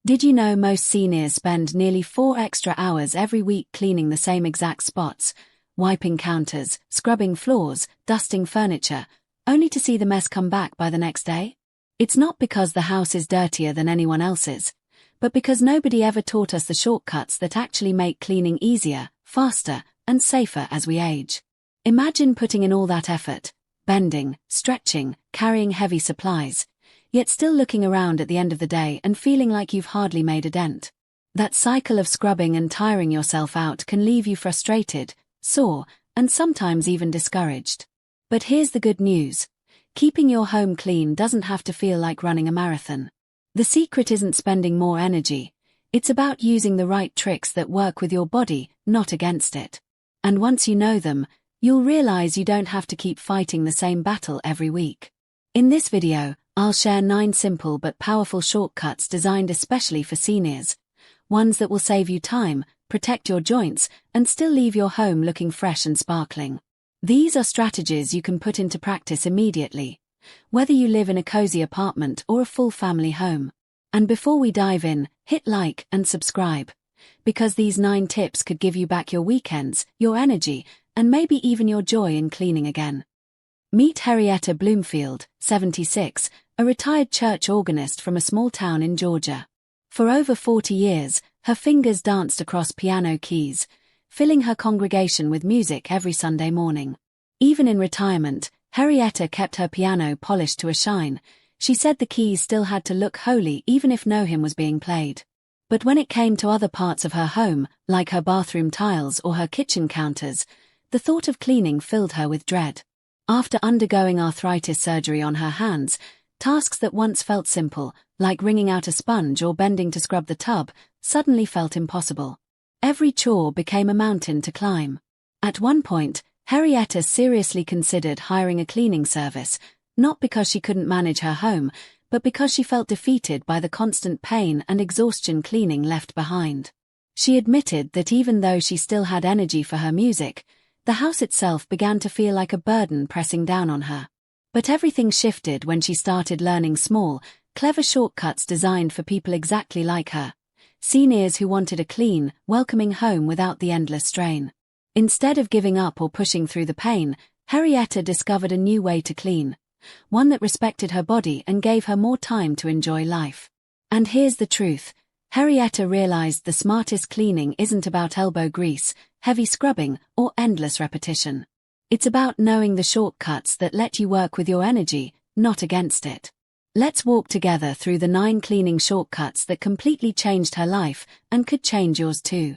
Did you know most seniors spend nearly 4 extra hours every week cleaning the same exact spots, wiping counters, scrubbing floors, dusting furniture, only to see the mess come back by the next day? It's not because the house is dirtier than anyone else's, but because nobody ever taught us the shortcuts that actually make cleaning easier, faster, and safer as we age. Imagine putting in all that effort, bending, stretching, carrying heavy supplies, yet still looking around at the end of the day and feeling like you've hardly made a dent. That cycle of scrubbing and tiring yourself out can leave you frustrated, sore, and sometimes even discouraged. But here's the good news. Keeping your home clean doesn't have to feel like running a marathon. The secret isn't spending more energy. It's about using the right tricks that work with your body, not against it. And once you know them, you'll realize you don't have to keep fighting the same battle every week. In this video, I'll share 9 simple but powerful shortcuts designed especially for seniors. Ones that will save you time, protect your joints, and still leave your home looking fresh and sparkling. These are strategies you can put into practice immediately, whether you live in a cozy apartment or a full family home. And before we dive in, hit like and subscribe, because these 9 tips could give you back your weekends, your energy, and maybe even your joy in cleaning again. Meet Henrietta Bloomfield, 76, a retired church organist from a small town in Georgia. For over 40 years, her fingers danced across piano keys, filling her congregation with music every Sunday morning. Even in retirement, Henrietta kept her piano polished to a shine. She said the keys still had to look holy even if no hymn was being played. But when it came to other parts of her home, like her bathroom tiles or her kitchen counters, the thought of cleaning filled her with dread. After undergoing arthritis surgery on her hands, tasks that once felt simple, like wringing out a sponge or bending to scrub the tub, suddenly felt impossible. Every chore became a mountain to climb. At one point, Henrietta seriously considered hiring a cleaning service, not because she couldn't manage her home, but because she felt defeated by the constant pain and exhaustion cleaning left behind. She admitted that even though she still had energy for her music, the house itself began to feel like a burden pressing down on her. But everything shifted when she started learning small, clever shortcuts designed for people exactly like her. Seniors who wanted a clean, welcoming home without the endless strain. Instead of giving up or pushing through the pain, Henrietta discovered a new way to clean. One that respected her body and gave her more time to enjoy life. And here's the truth. Henrietta realized the smartest cleaning isn't about elbow grease, heavy scrubbing, or endless repetition. It's about knowing the shortcuts that let you work with your energy, not against it. Let's walk together through the 9 cleaning shortcuts that completely changed her life and could change yours too.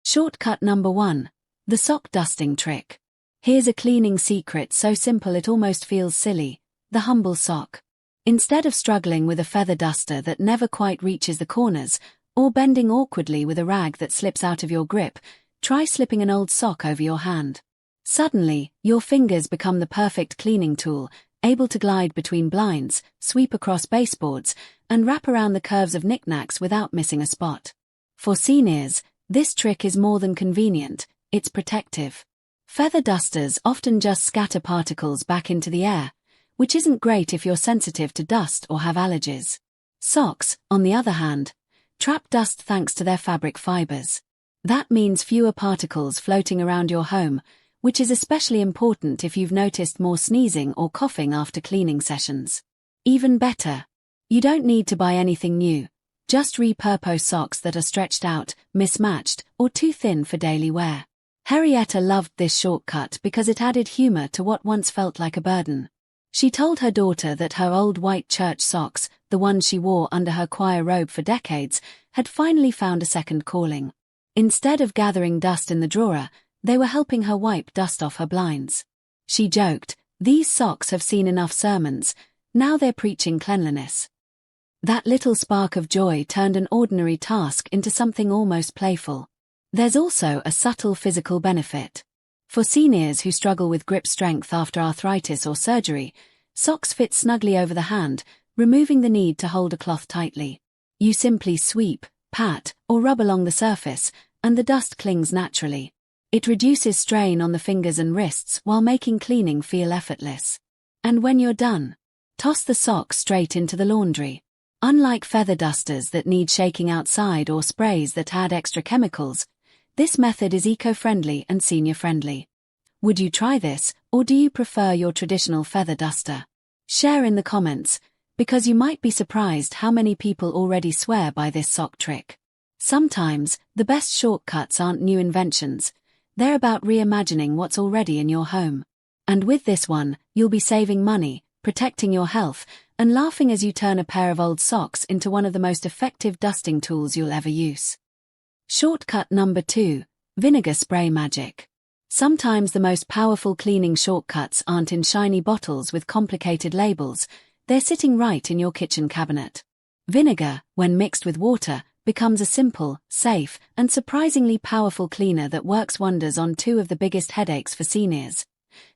Shortcut number 1. The sock dusting trick. Here's a cleaning secret so simple it almost feels silly: the humble sock. Instead of struggling with a feather duster that never quite reaches the corners, or bending awkwardly with a rag that slips out of your grip, try slipping an old sock over your hand. Suddenly, your fingers become the perfect cleaning tool, able to glide between blinds, sweep across baseboards, and wrap around the curves of knickknacks without missing a spot. For seniors, this trick is more than convenient, it's protective. Feather dusters often just scatter particles back into the air, which isn't great if you're sensitive to dust or have allergies. Socks, on the other hand, trap dust thanks to their fabric fibers. That means fewer particles floating around your home, which is especially important if you've noticed more sneezing or coughing after cleaning sessions. Even better, you don't need to buy anything new. Just repurpose socks that are stretched out, mismatched, or too thin for daily wear. Henrietta loved this shortcut because it added humor to what once felt like a burden. She told her daughter that her old white church socks, the ones she wore under her choir robe for decades, had finally found a second calling. Instead of gathering dust in the drawer, they were helping her wipe dust off her blinds. She joked, "These socks have seen enough sermons, now they're preaching cleanliness." That little spark of joy turned an ordinary task into something almost playful. There's also a subtle physical benefit. For seniors who struggle with grip strength after arthritis or surgery, socks fit snugly over the hand, removing the need to hold a cloth tightly. You simply sweep, pat, or rub along the surface, and the dust clings naturally. It reduces strain on the fingers and wrists while making cleaning feel effortless. And when you're done, toss the socks straight into the laundry. Unlike feather dusters that need shaking outside or sprays that add extra chemicals, this method is eco-friendly and senior-friendly. Would you try this, or do you prefer your traditional feather duster? Share in the comments, because you might be surprised how many people already swear by this sock trick. Sometimes, the best shortcuts aren't new inventions, they're about reimagining what's already in your home. And with this one, you'll be saving money, protecting your health, and laughing as you turn a pair of old socks into one of the most effective dusting tools you'll ever use. Shortcut number 2, vinegar spray magic. Sometimes the most powerful cleaning shortcuts aren't in shiny bottles with complicated labels, they're sitting right in your kitchen cabinet. Vinegar, when mixed with water, becomes a simple, safe, and surprisingly powerful cleaner that works wonders on two of the biggest headaches for seniors: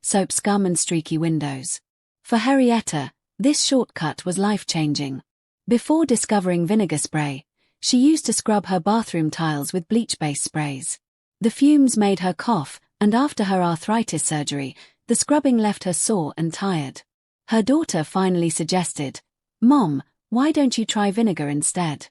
soap scum and streaky windows. For Henrietta, this shortcut was life-changing. Before discovering vinegar spray, she used to scrub her bathroom tiles with bleach-based sprays. The fumes made her cough, and after her arthritis surgery, the scrubbing left her sore and tired. Her daughter finally suggested, "Mom, why don't you try vinegar instead?"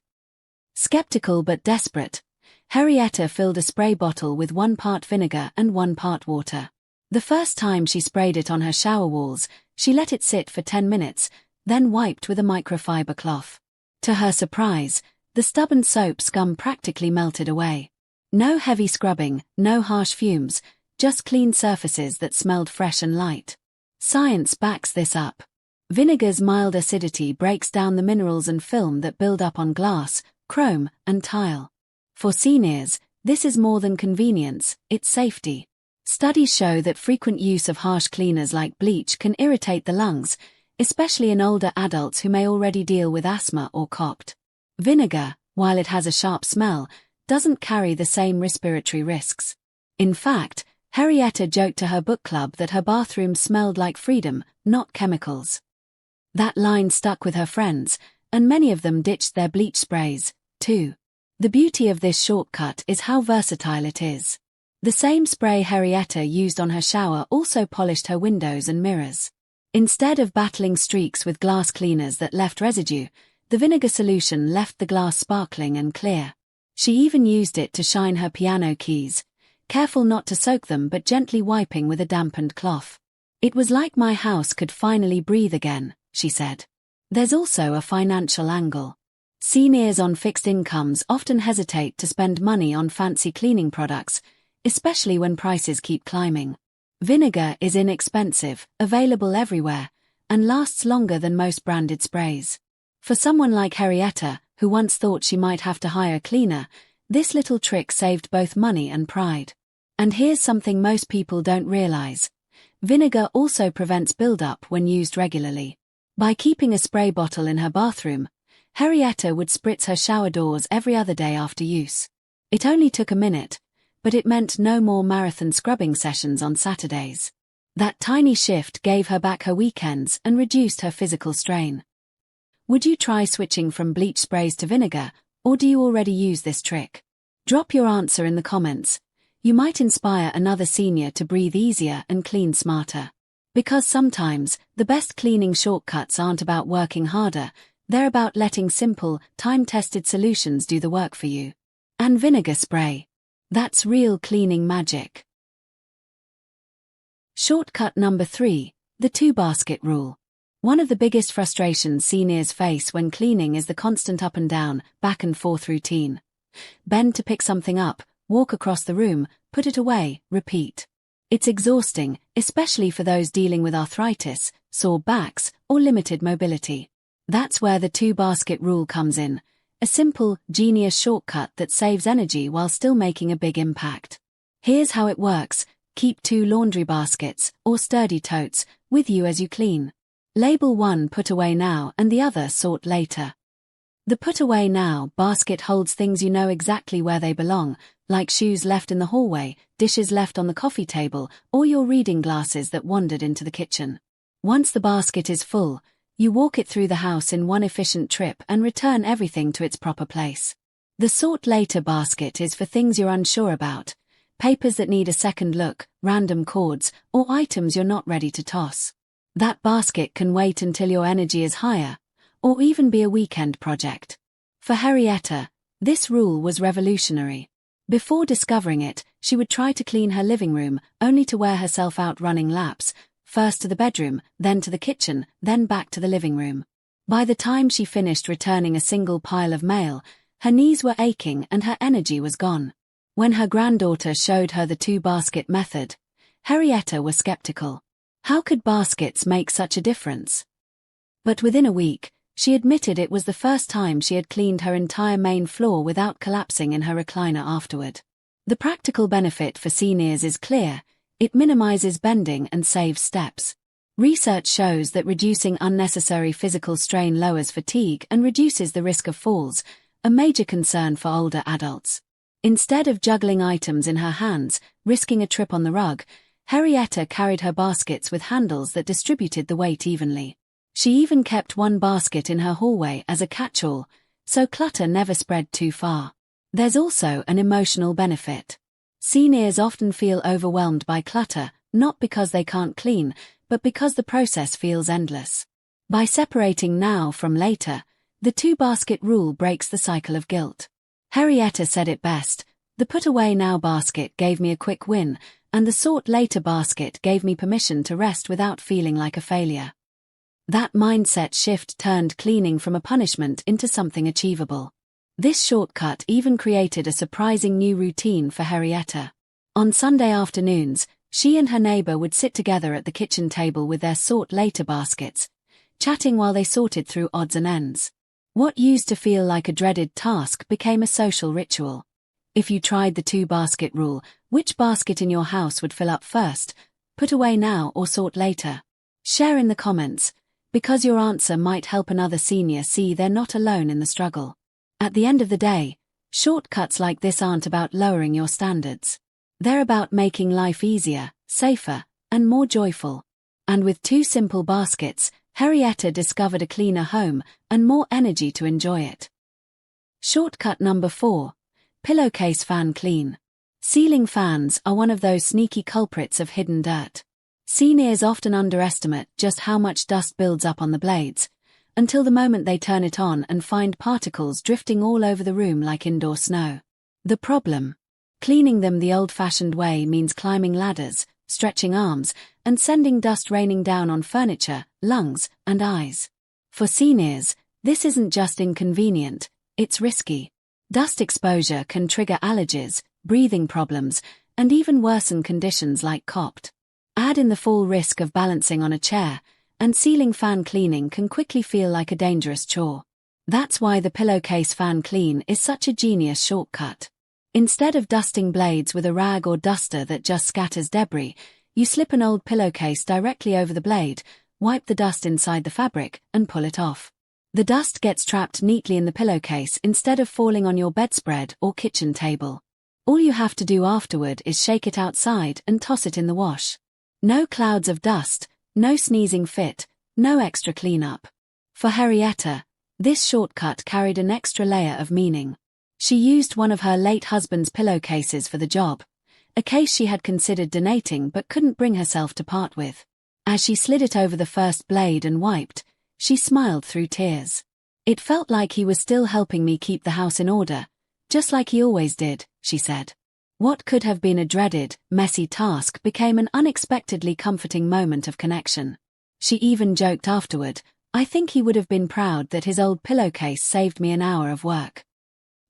Skeptical but desperate, Henrietta filled a spray bottle with 1 part vinegar and 1 part water. The first time she sprayed it on her shower walls, she let it sit for 10 minutes, then wiped with a microfiber cloth. To her surprise, the stubborn soap scum practically melted away. No heavy scrubbing, no harsh fumes, just clean surfaces that smelled fresh and light. Science backs this up. Vinegar's mild acidity breaks down the minerals and film that build up on glass, chrome, and tile. For seniors, this is more than convenience, it's safety. Studies show that frequent use of harsh cleaners like bleach can irritate the lungs, especially in older adults who may already deal with asthma or COPD. Vinegar, while it has a sharp smell, doesn't carry the same respiratory risks. In fact, Henrietta joked to her book club that her bathroom smelled like freedom, not chemicals. That line stuck with her friends, and many of them ditched their bleach sprays, too. The beauty of this shortcut is how versatile it is. The same spray Henrietta used on her shower also polished her windows and mirrors. Instead of battling streaks with glass cleaners that left residue, the vinegar solution left the glass sparkling and clear. She even used it to shine her piano keys, careful not to soak them but gently wiping with a dampened cloth. "It was like my house could finally breathe again," she said. There's also a financial angle. Seniors on fixed incomes often hesitate to spend money on fancy cleaning products, especially when prices keep climbing. Vinegar is inexpensive, available everywhere, and lasts longer than most branded sprays. For someone like Henrietta, who once thought she might have to hire a cleaner, this little trick saved both money and pride. And here's something most people don't realize. Vinegar also prevents buildup when used regularly. By keeping a spray bottle in her bathroom, Henrietta would spritz her shower doors every other day after use. It only took a minute, but it meant no more marathon scrubbing sessions on Saturdays. That tiny shift gave her back her weekends and reduced her physical strain. Would you try switching from bleach sprays to vinegar, or do you already use this trick? Drop your answer in the comments. You might inspire another senior to breathe easier and clean smarter. Because sometimes, the best cleaning shortcuts aren't about working harder, they're about letting simple, time-tested solutions do the work for you. And vinegar spray. That's real cleaning magic. Shortcut number 3, the 2-basket rule. One of the biggest frustrations seniors face when cleaning is the constant up and down, back and forth routine. Bend to pick something up, walk across the room, put it away, repeat. It's exhausting, especially for those dealing with arthritis, sore backs, or limited mobility. That's where the 2-basket rule comes in, a simple, genius shortcut that saves energy while still making a big impact. Here's how it works: keep 2 laundry baskets, or sturdy totes, with you as you clean. Label one "Put away now" and the other "Sort later." The "Put away now" basket holds things you know exactly where they belong, like shoes left in the hallway, dishes left on the coffee table, or your reading glasses that wandered into the kitchen. Once the basket is full, you walk it through the house in one efficient trip and return everything to its proper place. The "Sort later" basket is for things you're unsure about, papers that need a second look, random cords, or items you're not ready to toss. That basket can wait until your energy is higher, or even be a weekend project. For Henrietta, this rule was revolutionary. Before discovering it, she would try to clean her living room, only to wear herself out running laps, first to the bedroom, then to the kitchen, then back to the living room. By the time she finished returning a single pile of mail, her knees were aching and her energy was gone. When her granddaughter showed her the two-basket method, Henrietta was skeptical. How could baskets make such a difference? But within a week, she admitted it was the first time she had cleaned her entire main floor without collapsing in her recliner afterward. The practical benefit for seniors is clear: it minimizes bending and saves steps. Research shows that reducing unnecessary physical strain lowers fatigue and reduces the risk of falls, a major concern for older adults. Instead of juggling items in her hands, risking a trip on the rug, Henrietta carried her baskets with handles that distributed the weight evenly. She even kept one basket in her hallway as a catch-all, so clutter never spread too far. There's also an emotional benefit. Seniors often feel overwhelmed by clutter, not because they can't clean, but because the process feels endless. By separating now from later, the two-basket rule breaks the cycle of guilt. Henrietta said it best: "The put-away now basket gave me a quick win, and the sort later basket gave me permission to rest without feeling like a failure." That mindset shift turned cleaning from a punishment into something achievable. This shortcut even created a surprising new routine for Henrietta. On Sunday afternoons, she and her neighbor would sit together at the kitchen table with their sort-later baskets, chatting while they sorted through odds and ends. What used to feel like a dreaded task became a social ritual. If you tried the two-basket rule, which basket in your house would fill up first, put away now or sort later? Share in the comments, because your answer might help another senior see they're not alone in the struggle. At the end of the day, shortcuts like this aren't about lowering your standards. They're about making life easier, safer, and more joyful. And with two simple baskets, Henrietta discovered a cleaner home and more energy to enjoy it. Shortcut number 4. Pillowcase fan clean. Ceiling fans are one of those sneaky culprits of hidden dirt. Seniors often underestimate just how much dust builds up on the blades, until the moment they turn it on and find particles drifting all over the room like indoor snow. The problem? Cleaning them the old-fashioned way means climbing ladders, stretching arms, and sending dust raining down on furniture, lungs, and eyes. For seniors, this isn't just inconvenient, it's risky. Dust exposure can trigger allergies, breathing problems, and even worsen conditions like COPD. Add in the full risk of balancing on a chair, and ceiling fan cleaning can quickly feel like a dangerous chore. That's why the pillowcase fan clean is such a genius shortcut. Instead of dusting blades with a rag or duster that just scatters debris, you slip an old pillowcase directly over the blade, wipe the dust inside the fabric, and pull it off. The dust gets trapped neatly in the pillowcase instead of falling on your bedspread or kitchen table. All you have to do afterward is shake it outside and toss it in the wash. No clouds of dust, no sneezing fit, no extra cleanup. For Henrietta, this shortcut carried an extra layer of meaning. She used one of her late husband's pillowcases for the job, a case she had considered donating but couldn't bring herself to part with. As she slid it over the first blade and wiped, she smiled through tears. "It felt like he was still helping me keep the house in order, just like he always did," she said. What could have been a dreaded, messy task became an unexpectedly comforting moment of connection. She even joked afterward, "I think he would have been proud that his old pillowcase saved me an hour of work."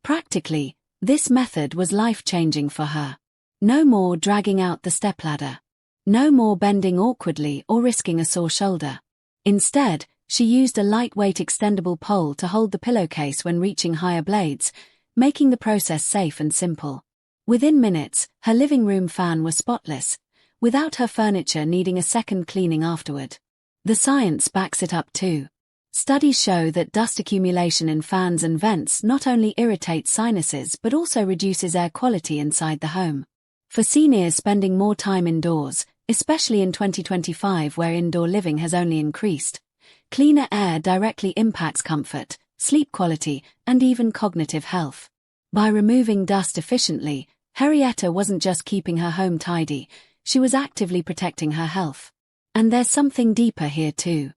Practically, this method was life-changing for her. No more dragging out the stepladder. No more bending awkwardly or risking a sore shoulder. Instead, she used a lightweight extendable pole to hold the pillowcase when reaching higher blades, making the process safe and simple. Within minutes, her living room fan was spotless, without her furniture needing a second cleaning afterward. The science backs it up too. Studies show that dust accumulation in fans and vents not only irritates sinuses but also reduces air quality inside the home. For seniors spending more time indoors, especially in 2025 where indoor living has only increased, cleaner air directly impacts comfort, sleep quality, and even cognitive health. By removing dust efficiently, Henrietta wasn't just keeping her home tidy, she was actively protecting her health. And there's something deeper here too.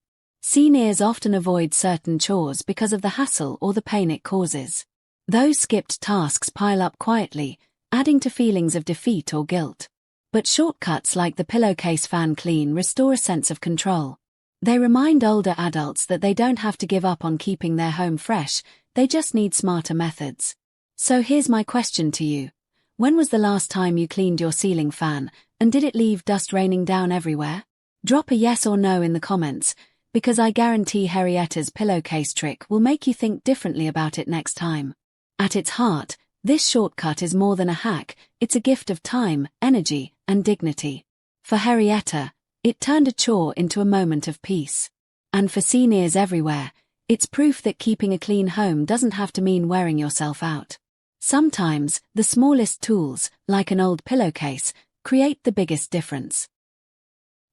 Seniors often avoid certain chores because of the hassle or the pain it causes. Those skipped tasks pile up quietly, adding to feelings of defeat or guilt. But shortcuts like the pillowcase fan clean restore a sense of control. They remind older adults that they don't have to give up on keeping their home fresh, they just need smarter methods. So here's my question to you. When was the last time you cleaned your ceiling fan, and did it leave dust raining down everywhere? Drop a yes or no in the comments, because I guarantee Henrietta's pillowcase trick will make you think differently about it next time. At its heart, this shortcut is more than a hack, it's a gift of time, energy, and dignity. For Henrietta, it turned a chore into a moment of peace. And for seniors everywhere, it's proof that keeping a clean home doesn't have to mean wearing yourself out. Sometimes, the smallest tools, like an old pillowcase, create the biggest difference.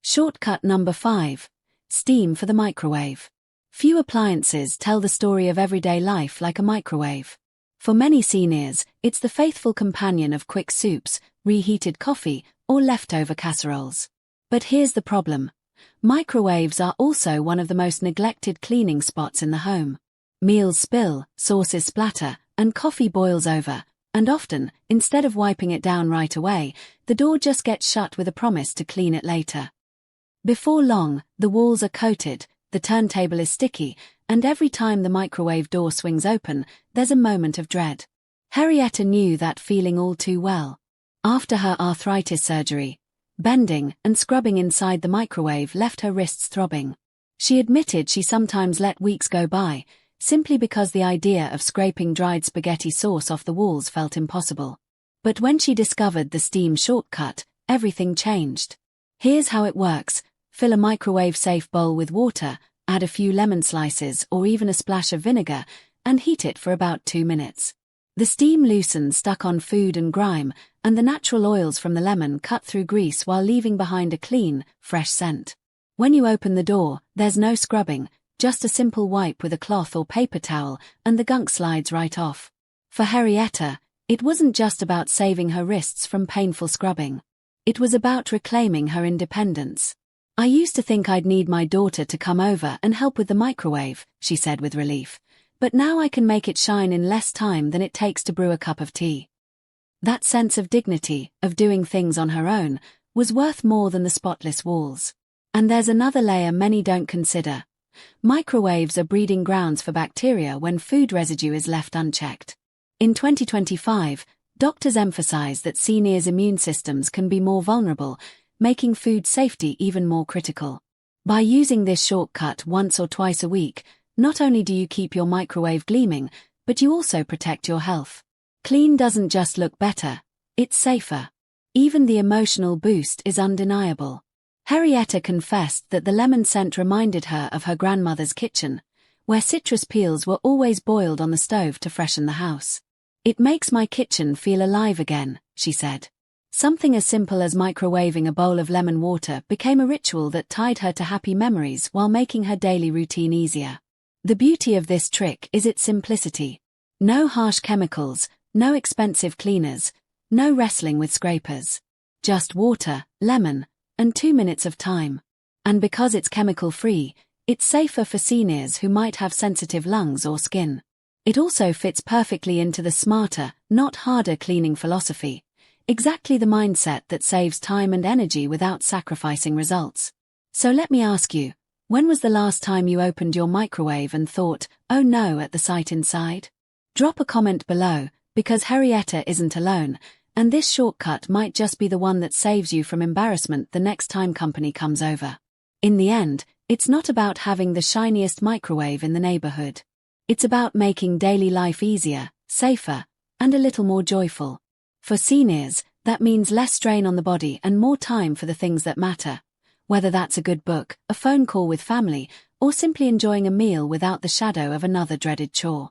Shortcut number 5. Steam for the microwave. Few appliances tell the story of everyday life like a microwave. For many seniors, it's the faithful companion of quick soups, reheated coffee, or leftover casseroles. But here's the problem. Microwaves are also one of the most neglected cleaning spots in the home. Meals spill, sauces splatter, and coffee boils over, and often, instead of wiping it down right away, the door just gets shut with a promise to clean it later. Before long, the walls are coated, the turntable is sticky, and every time the microwave door swings open, there's a moment of dread. Henrietta knew that feeling all too well. After her arthritis surgery, bending and scrubbing inside the microwave left her wrists throbbing. She admitted she sometimes let weeks go by, simply because the idea of scraping dried spaghetti sauce off the walls felt impossible. But when she discovered the steam shortcut, everything changed. Here's how it works. Fill a microwave-safe bowl with water, add a few lemon slices or even a splash of vinegar, and heat it for about 2 minutes. The steam loosens stuck-on food and grime, and the natural oils from the lemon cut through grease while leaving behind a clean, fresh scent. When you open the door, there's no scrubbing, just a simple wipe with a cloth or paper towel, and the gunk slides right off. For Henrietta, it wasn't just about saving her wrists from painful scrubbing. It was about reclaiming her independence. "I used to think I'd need my daughter to come over and help with the microwave," she said with relief. "But now I can make it shine in less time than it takes to brew a cup of tea." That sense of dignity, of doing things on her own, was worth more than the spotless walls. And there's another layer many don't consider. Microwaves are breeding grounds for bacteria when food residue is left unchecked. In 2025, doctors emphasize that seniors' immune systems can be more vulnerable, making food safety even more critical. By using this shortcut once or twice a week, not only do you keep your microwave gleaming, but you also protect your health. Clean doesn't just look better, it's safer. Even the emotional boost is undeniable. Henrietta confessed that the lemon scent reminded her of her grandmother's kitchen, where citrus peels were always boiled on the stove to freshen the house. "It makes my kitchen feel alive again," she said. Something as simple as microwaving a bowl of lemon water became a ritual that tied her to happy memories while making her daily routine easier. The beauty of this trick is its simplicity. No harsh chemicals, no expensive cleaners, no wrestling with scrapers. Just water, lemon, and 2 minutes of time. And because it's chemical-free, it's safer for seniors who might have sensitive lungs or skin. It also fits perfectly into the smarter, not harder cleaning philosophy. Exactly the mindset that saves time and energy without sacrificing results. So let me ask you, when was the last time you opened your microwave and thought, "Oh no," at the sight inside? Drop a comment below, because Henrietta isn't alone, and this shortcut might just be the one that saves you from embarrassment the next time company comes over. In the end, it's not about having the shiniest microwave in the neighborhood. It's about making daily life easier, safer, and a little more joyful. For seniors, that means less strain on the body and more time for the things that matter. Whether that's a good book, a phone call with family, or simply enjoying a meal without the shadow of another dreaded chore.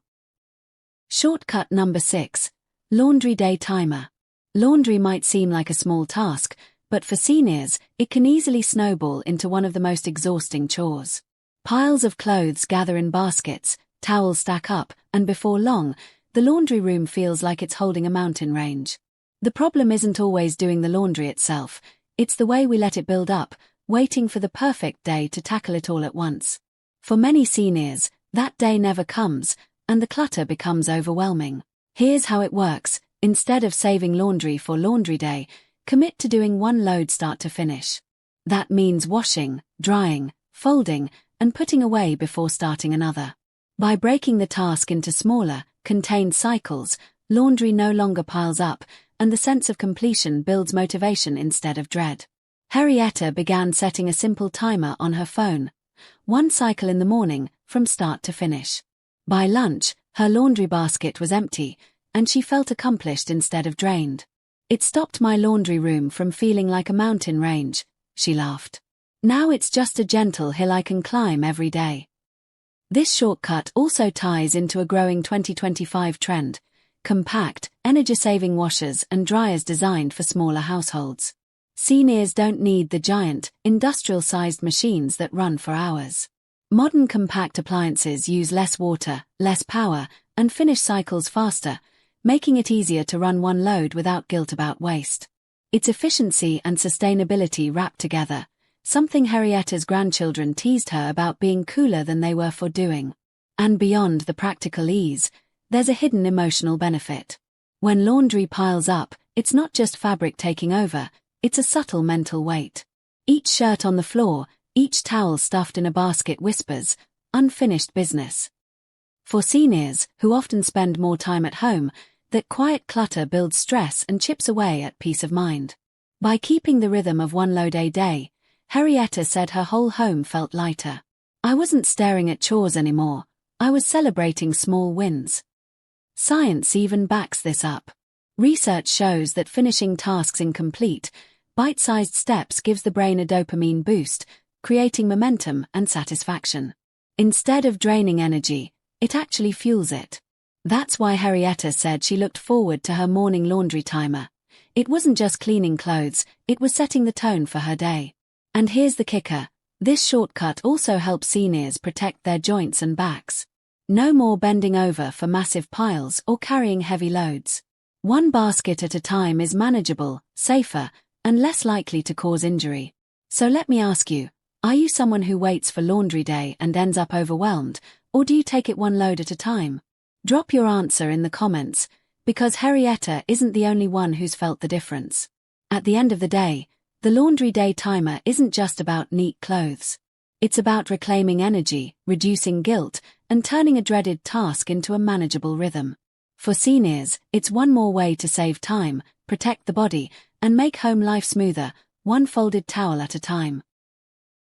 Shortcut number 6. Laundry day timer. Laundry might seem like a small task, but for seniors, it can easily snowball into one of the most exhausting chores. Piles of clothes gather in baskets, towels stack up, and before long, the laundry room feels like it's holding a mountain range. The problem isn't always doing the laundry itself, it's the way we let it build up, waiting for the perfect day to tackle it all at once. For many seniors, that day never comes, and the clutter becomes overwhelming. Here's how it works. Instead of saving laundry for laundry day, commit to doing one load start to finish. That means washing, drying, folding, and putting away before starting another. By breaking the task into smaller, contained cycles, laundry no longer piles up, and the sense of completion builds motivation instead of dread. Henrietta began setting a simple timer on her phone. One cycle in the morning, from start to finish. By lunch, her laundry basket was empty, and she felt accomplished instead of drained. It stopped my laundry room from feeling like a mountain range, she laughed. Now it's just a gentle hill I can climb every day. This shortcut also ties into a growing 2025 trend: compact, energy-saving washers and dryers designed for smaller households. Seniors don't need the giant, industrial-sized machines that run for hours. Modern compact appliances use less water, less power, and finish cycles faster, making it easier to run one load without guilt about waste. It's efficiency and sustainability wrapped together, something Henrietta's grandchildren teased her about being cooler than they were for doing. And beyond the practical ease, there's a hidden emotional benefit. When laundry piles up, it's not just fabric taking over, it's a subtle mental weight. Each shirt on the floor, each towel stuffed in a basket whispers, unfinished business. For seniors, who often spend more time at home, that quiet clutter builds stress and chips away at peace of mind. By keeping the rhythm of one load a day, Henrietta said her whole home felt lighter. I wasn't staring at chores anymore, I was celebrating small wins. Science even backs this up. Research shows that finishing tasks incomplete, bite-sized steps gives the brain a dopamine boost, creating momentum and satisfaction. Instead of draining energy, it actually fuels it. That's why Henrietta said she looked forward to her morning laundry timer. It wasn't just cleaning clothes, it was setting the tone for her day. And here's the kicker: this shortcut also helps seniors protect their joints and backs. No more bending over for massive piles or carrying heavy loads. One basket at a time is manageable, safer, and less likely to cause injury. So let me ask you, are you someone who waits for laundry day and ends up overwhelmed, or do you take it one load at a time? Drop your answer in the comments, because Henrietta isn't the only one who's felt the difference. At the end of the day, the laundry day timer isn't just about neat clothes. It's about reclaiming energy, reducing guilt, and turning a dreaded task into a manageable rhythm. For seniors, it's one more way to save time, protect the body, and make home life smoother, one folded towel at a time.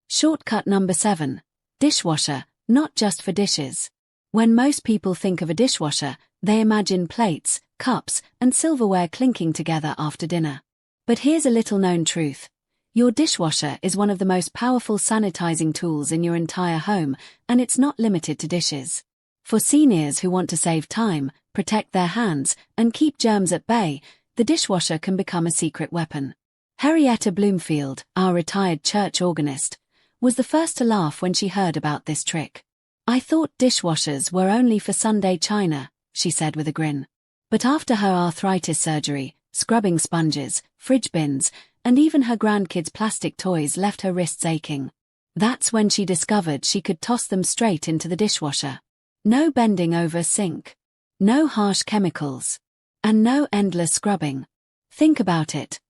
Shortcut number 7. Dishwasher, not just for dishes. When most people think of a dishwasher, they imagine plates, cups, and silverware clinking together after dinner. But here's a little-known truth. Your dishwasher is one of the most powerful sanitizing tools in your entire home, and it's not limited to dishes. For seniors who want to save time, protect their hands, and keep germs at bay, the dishwasher can become a secret weapon. Henrietta Bloomfield, our retired church organist, was the first to laugh when she heard about this trick. I thought dishwashers were only for Sunday china, she said with a grin. But after her arthritis surgery, scrubbing sponges, fridge bins, and even her grandkids' plastic toys left her wrists aching. That's when she discovered she could toss them straight into the dishwasher. No bending over a sink. No harsh chemicals. And no endless scrubbing. Think about it.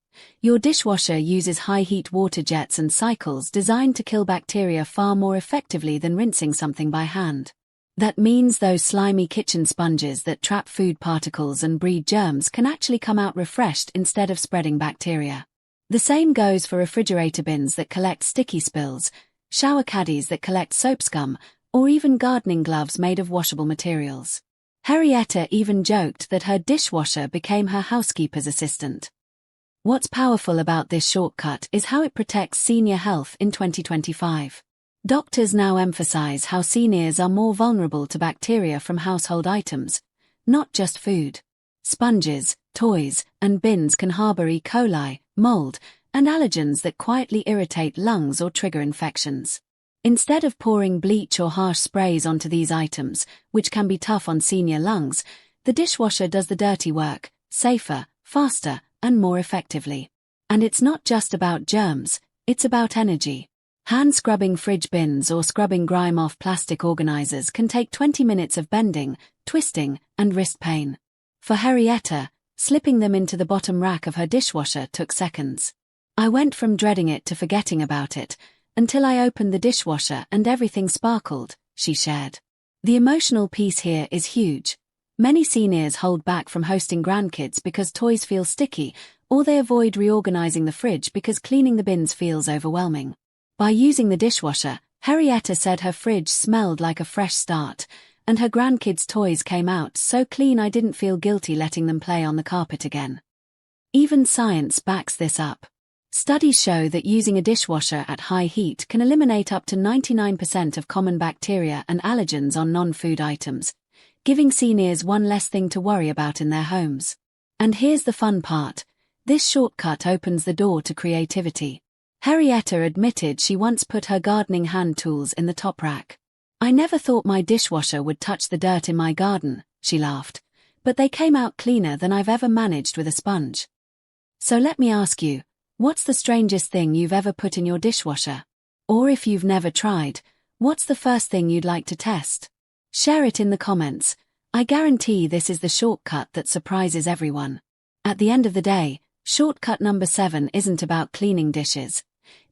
Your dishwasher uses high-heat water jets and cycles designed to kill bacteria far more effectively than rinsing something by hand. That means those slimy kitchen sponges that trap food particles and breed germs can actually come out refreshed instead of spreading bacteria. The same goes for refrigerator bins that collect sticky spills, shower caddies that collect soap scum, or even gardening gloves made of washable materials. Henrietta even joked that her dishwasher became her housekeeper's assistant. What's powerful about this shortcut is how it protects senior health in 2025. Doctors now emphasize how seniors are more vulnerable to bacteria from household items, not just food. Sponges, toys, and bins can harbor E. coli, mold, and allergens that quietly irritate lungs or trigger infections. Instead of pouring bleach or harsh sprays onto these items, which can be tough on senior lungs, the dishwasher does the dirty work, safer, faster, and more effectively. And it's not just about germs, it's about energy. Hand scrubbing fridge bins or scrubbing grime off plastic organizers can take 20 minutes of bending, twisting, and wrist pain. For Henrietta, slipping them into the bottom rack of her dishwasher took seconds. I went from dreading it to forgetting about it, until I opened the dishwasher and everything sparkled, she shared. The emotional piece here is huge. Many seniors hold back from hosting grandkids because toys feel sticky, or they avoid reorganizing the fridge because cleaning the bins feels overwhelming. By using the dishwasher, Henrietta said her fridge smelled like a fresh start, and her grandkids' toys came out so clean I didn't feel guilty letting them play on the carpet again. Even science backs this up. Studies show that using a dishwasher at high heat can eliminate up to 99% of common bacteria and allergens on non-food items, giving seniors one less thing to worry about in their homes. And here's the fun part. This shortcut opens the door to creativity. Henrietta admitted she once put her gardening hand tools in the top rack. I never thought my dishwasher would touch the dirt in my garden, she laughed, but they came out cleaner than I've ever managed with a sponge. So let me ask you, what's the strangest thing you've ever put in your dishwasher? Or if you've never tried, what's the first thing you'd like to test? Share it in the comments. I guarantee this is the shortcut that surprises everyone. At the end of the day, shortcut number 7 isn't about cleaning dishes.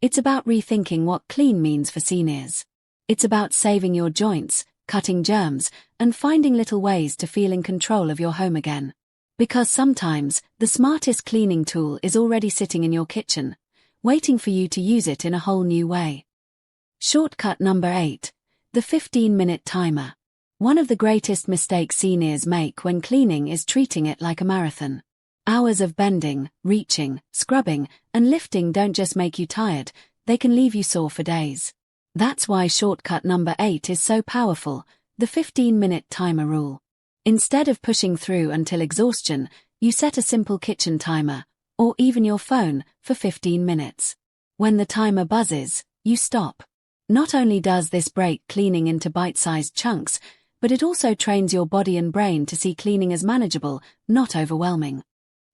It's about rethinking what clean means for seniors. It's about saving your joints, cutting germs, and finding little ways to feel in control of your home again. Because sometimes, the smartest cleaning tool is already sitting in your kitchen, waiting for you to use it in a whole new way. Shortcut number 8. The 15-minute timer. One of the greatest mistakes seniors make when cleaning is treating it like a marathon. Hours of bending, reaching, scrubbing, and lifting don't just make you tired, they can leave you sore for days. That's why shortcut number 8 is so powerful, the 15-minute timer rule. Instead of pushing through until exhaustion, you set a simple kitchen timer, or even your phone, for 15 minutes. When the timer buzzes, you stop. Not only does this break cleaning into bite-sized chunks, but it also trains your body and brain to see cleaning as manageable, not overwhelming.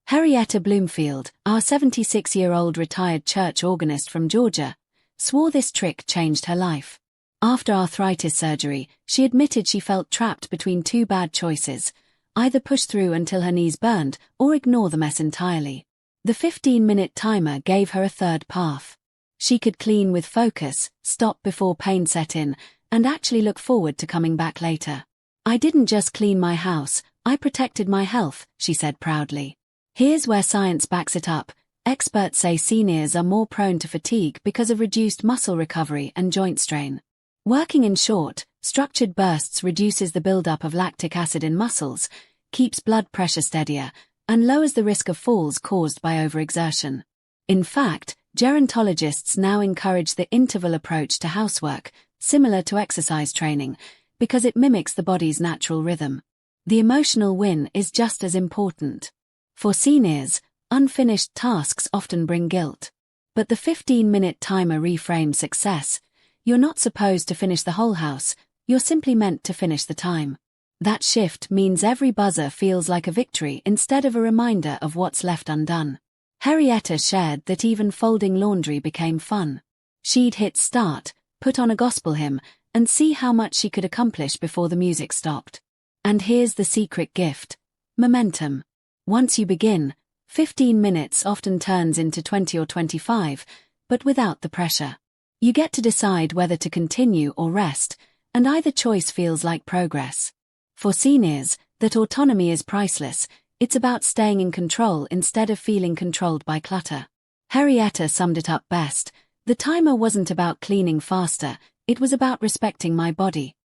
Henrietta Bloomfield, our 76-year-old retired church organist from Georgia, swore this trick changed her life. After arthritis surgery, she admitted she felt trapped between two bad choices: either push through until her knees burned, or ignore the mess entirely. The 15-minute timer gave her a third path. She could clean with focus, stop before pain set in, and actually look forward to coming back later. I didn't just clean my house, I protected my health, she said proudly. Here's where science backs it up. Experts say seniors are more prone to fatigue because of reduced muscle recovery and joint strain. Working in short, structured bursts reduces the buildup of lactic acid in muscles, keeps blood pressure steadier, and lowers the risk of falls caused by overexertion. In fact, gerontologists now encourage the interval approach to housework, similar to exercise training, because it mimics the body's natural rhythm. The emotional win is just as important. For seniors, unfinished tasks often bring guilt. But the 15-minute timer reframes success. You're not supposed to finish the whole house, you're simply meant to finish the time. That shift means every buzzer feels like a victory instead of a reminder of what's left undone. Henrietta shared that even folding laundry became fun. She'd hit start, put on a gospel hymn, and see how much she could accomplish before the music stopped. And here's the secret gift: momentum. Once you begin, 15 minutes often turns into 20 or 25, but without the pressure. You get to decide whether to continue or rest, and either choice feels like progress. For seniors, that autonomy is priceless. It's about staying in control instead of feeling controlled by clutter. Henrietta summed it up best: the timer wasn't about cleaning faster, it was about respecting my body.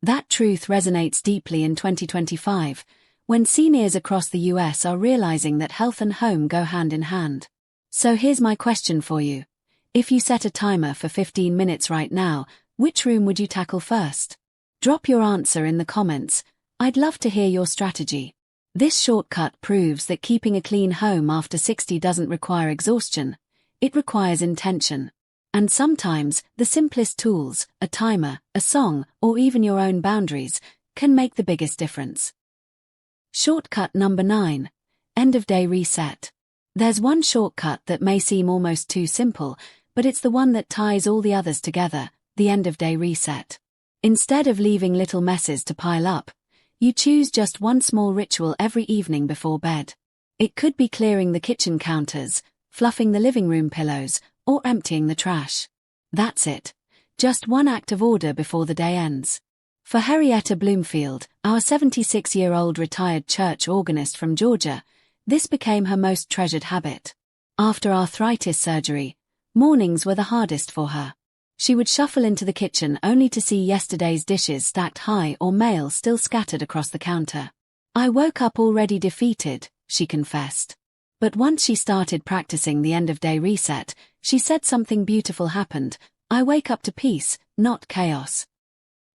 That truth resonates deeply in 2025, when seniors across the US are realizing that health and home go hand in hand. So here's my question for you. If you set a timer for 15 minutes right now, which room would you tackle first? Drop your answer in the comments. I'd love to hear your strategy. This shortcut proves that keeping a clean home after 60 doesn't require exhaustion. It requires intention. And sometimes, the simplest tools, a timer, a song, or even your own boundaries, can make the biggest difference. Shortcut number 9. End of day reset. There's one shortcut that may seem almost too simple, but it's the one that ties all the others together, the end-of-day reset. Instead of leaving little messes to pile up, you choose just one small ritual every evening before bed. It could be clearing the kitchen counters, fluffing the living room pillows, or emptying the trash. That's it. Just one act of order before the day ends. For Henrietta Bloomfield, our 76-year-old retired church organist from Georgia, this became her most treasured habit. After arthritis surgery, mornings were the hardest for her. She would shuffle into the kitchen only to see yesterday's dishes stacked high or mail still scattered across the counter. "I woke up already defeated," she confessed. But once she started practicing the end-of-day reset, she said something beautiful happened. "I wake up to peace, not chaos."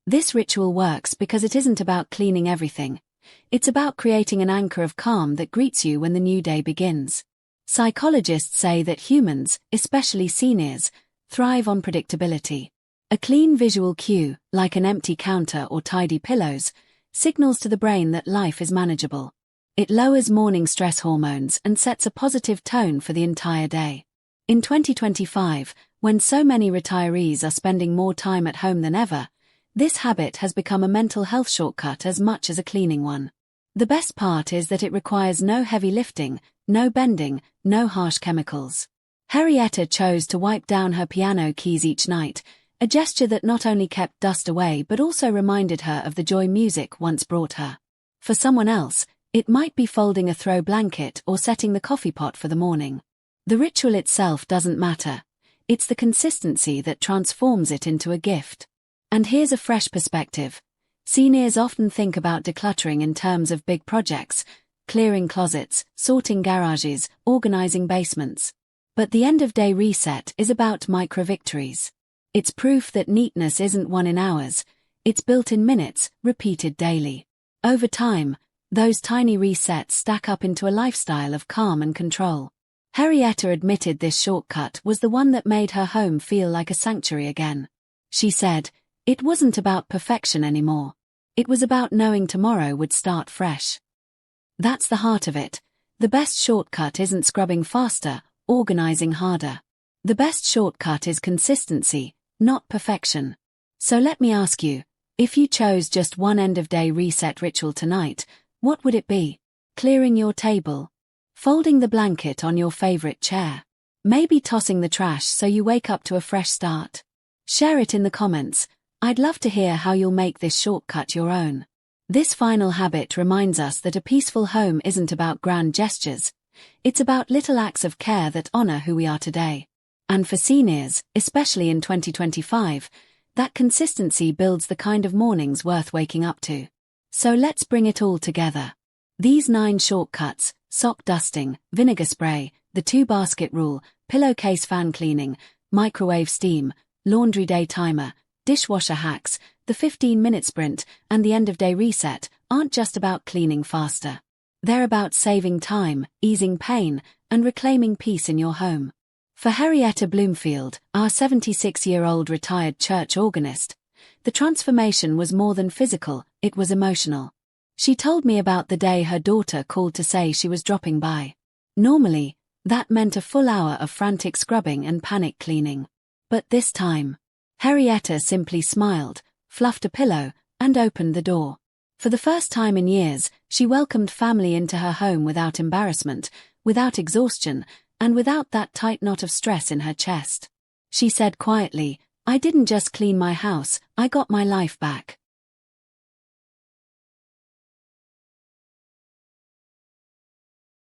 This ritual works because it isn't about cleaning everything. It's about creating an anchor of calm that greets you when the new day begins. Psychologists say that humans, especially seniors, thrive on predictability. A clean visual cue, like an empty counter or tidy pillows, signals to the brain that life is manageable. It lowers morning stress hormones and sets a positive tone for the entire day. In 2025, when so many retirees are spending more time at home than ever, this habit has become a mental health shortcut as much as a cleaning one. The best part is that it requires no heavy lifting, no bending, no harsh chemicals. Henrietta chose to wipe down her piano keys each night, a gesture that not only kept dust away but also reminded her of the joy music once brought her. For someone else, it might be folding a throw blanket or setting the coffee pot for the morning. The ritual itself doesn't matter. It's the consistency that transforms it into a gift. And here's a fresh perspective. Seniors often think about decluttering in terms of big projects, clearing closets, sorting garages, organizing basements. But the end-of-day reset is about micro-victories. It's proof that neatness isn't won in hours, it's built in minutes, repeated daily. Over time, those tiny resets stack up into a lifestyle of calm and control. Henrietta admitted this shortcut was the one that made her home feel like a sanctuary again. She said, "It wasn't about perfection anymore. It was about knowing tomorrow would start fresh." That's the heart of it. The best shortcut isn't scrubbing faster, organizing harder. The best shortcut is consistency, not perfection. So let me ask you, if you chose just one end-of-day reset ritual tonight, what would it be? Clearing your table? Folding the blanket on your favorite chair? Maybe tossing the trash so you wake up to a fresh start? Share it in the comments. I'd love to hear how you'll make this shortcut your own. This final habit reminds us that a peaceful home isn't about grand gestures. It's about little acts of care that honor who we are today. And for seniors, especially in 2025, that consistency builds the kind of mornings worth waking up to. So let's bring it all together. These 9 shortcuts: sock dusting, vinegar spray, the 2-basket rule, pillowcase fan cleaning, microwave steam, laundry day timer, dishwasher hacks, the 15-minute sprint, and the end-of-day reset, aren't just about cleaning faster. They're about saving time, easing pain, and reclaiming peace in your home. For Henrietta Bloomfield, our 76-year-old retired church organist, the transformation was more than physical, it was emotional. She told me about the day her daughter called to say she was dropping by. Normally, that meant a full hour of frantic scrubbing and panic cleaning. But this time, Henrietta simply smiled, fluffed a pillow, and opened the door. For the first time in years, she welcomed family into her home without embarrassment, without exhaustion, and without that tight knot of stress in her chest. She said quietly, "I didn't just clean my house, I got my life back."